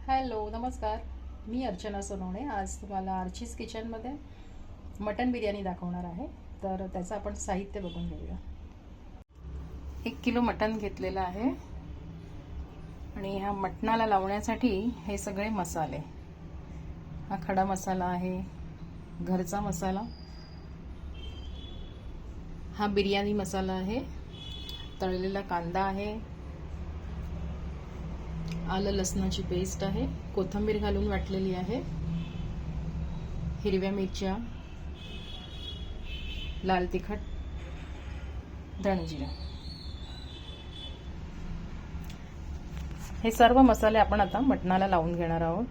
Hello नमस्कार, मी अर्चना सोनवणे. आज तुम्हाला आर्चीज किचनमध्ये मटन बिर्याणी दाखवणार आहे. तर त्याचं आपण साहित्य बघून घेऊया. 1 किलो मटन घेतलेलं आहे आणि ह्या मटणाला लावण्यासाठी हे सगळे मसाले. हा खडा मसाला आहे, घरचा मसाला, हा बिर्याणी मसाला आहे, तळलेला कांदा आहे, आलं लसणाची पेस्ट आहे, कोथिंबीर घालून वाटलेली आहे, हिरव्या मिरच्या, लाल तिखट, धणजिरा. हे सर्व मसाले आपण आता मटणाला लावून घेणार आहोत.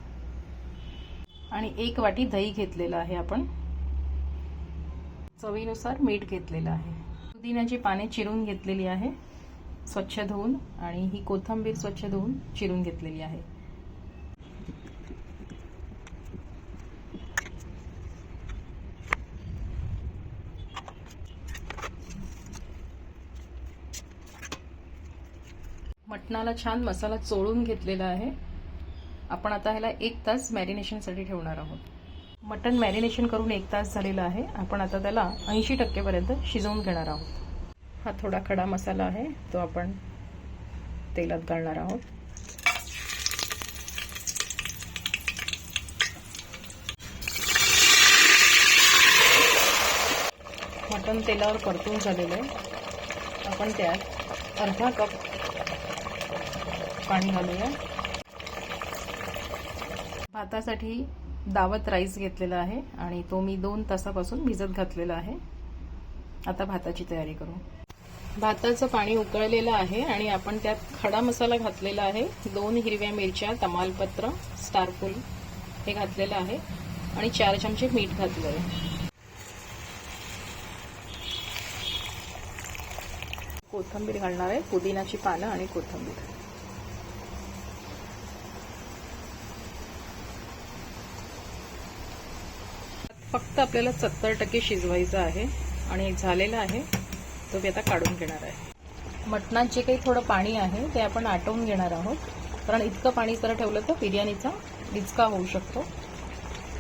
आणि 1 वाटी दही घेतलेलं आहे आपण. चवीनुसार मीठ घेतलेलं आहे. पुदिन्याची पाने चिरून घेतलेली आहे, स्वच्छ धुवून, आणि ही कोथिंबीर स्वच्छ धुवून चिरून घेतलेली आहे. मटणाला छान मसाला चोळून घेतलेला आहे. आपण आता ह्याला 1 तास मॅरिनेशनसाठी ठेवणार आहोत. मटण मॅरिनेशन करून 1 तास झालेला आहे. आपण आता त्याला 80% पर्यंत शिजवून घेणार आहोत. हा थोडा खडा मसाला आहे, तो आपण तेलात घालणार आहोत. मटण तेलावर परतून झालेलं आहे. आपण त्यात अर्धा कप पाणी घालूया. भातासाठी दावत राईस घेतलेला आहे आणि तो मी 2 तासापासून भिजत घातलेला आहे. आता भाताची तयारी करू. भाताचं पाणी उकळलेलं आहे आणि आपण त्यात खडा मसाला घातलेला आहे. 2 हिरव्या मिरच्या, तमालपत्र, स्टारफूल हे घातलेलं आहे आणि 4 चमचे मीठ घातलं आहे. कोथिंबीर घालणार आहे, पुदिन्याची पानं आणि कोथिंबीर. फक्त आपल्याला 70% शिजवायचं आहे आणि झालेलं आहे तो मी आता काढून घेणार आहे. मटणात जे काही थोडं पाणी आहे ते आपण आटवून घेणार आहोत, कारण इतकं पाणी जर ठेवलं तर बिर्याणीचा डिचका होऊ शकतो.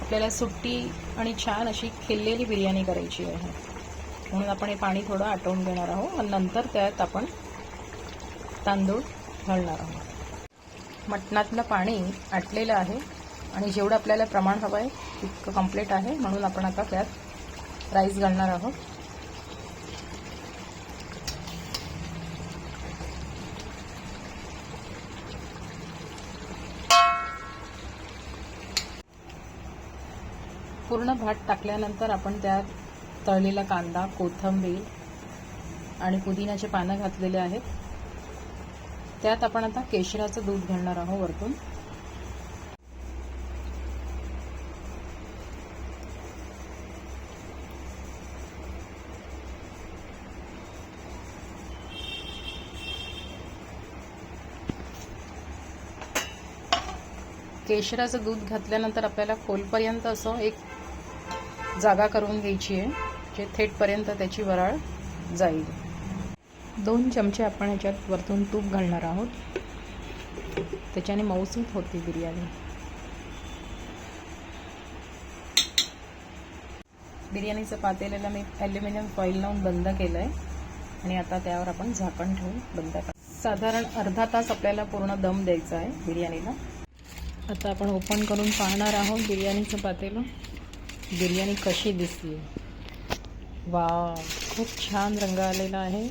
आपल्याला सुट्टी आणि छान अशी खिललेली बिर्याणी करायची आहे, म्हणून आपण हे पाणी थोडं आटवून घेणार आहोत आणि नंतर त्यात आपण तांदूळ घालणार आहोत. मटणातलं पाणी आटलेलं आहे आणि जेवढं आपल्याला प्रमाण हवं आहे तितकं कंप्लीट आहे, म्हणून आपण आता त्यात राईस घालणार आहोत. पूर्ण भात टाकल्यानंतर आपण त्यात तळलेला कांदा, कोथिंबीर आणि पुदिन्याचे पानं घातलेले आहेत. त्यात आपण आता केशराचं दूध घालणार आहोत वरतून. केशराचं दूध घातल्यानंतर आपल्याला खोलपर्यंत असं एक जागा करून घ्यायची आहे, जे थेटपर्यंत त्याची वराळ जाईल. 2 चमचे आपण ह्याच्यात वरतून तूप घालणार आहोत, त्याच्याने मऊसूत होती बिर्याणी. बिर्याणीचं पातेल्याला मी ॲल्युमिनियम फॉईल लावून बंद केलं आहे आणि आता त्यावर आपण झाकण ठेवून बंद कर. साधारण अर्धा तास आपल्याला पूर्ण दम द्यायचा आहे बिर्याणीला. आता आपण ओपन करून पाहणार आहोत बिर्याणीचं पातेलं. बिर्याणी कशी दिसली. वाव, खूप छान रंग आलेला आहे.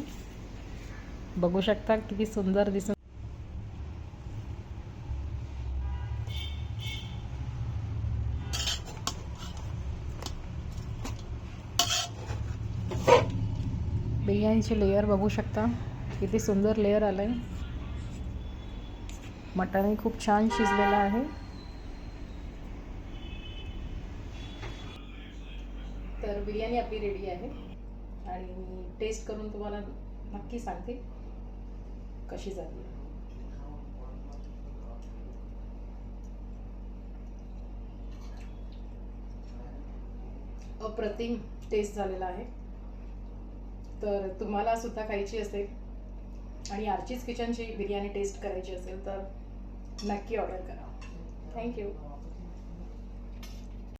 बघू शकता किती सुंदर दिसत. बिर्याणीचे लेयर बघू शकता किती सुंदर लेयर आलंय. मटणही खूप छान शिजलेलं आहे. तर बिर्याणी आपली रेडी आहे आणि मी टेस्ट करून तुम्हाला नक्की सांगते कशी झाली. अप्रतिम टेस्ट झालेला आहे. तर तुम्हाला सुद्धा खायची असेल आणि आर्चीज किचनची बिर्याणी टेस्ट करायची असेल तर नक्की ऑर्डर करा. थँक्यू.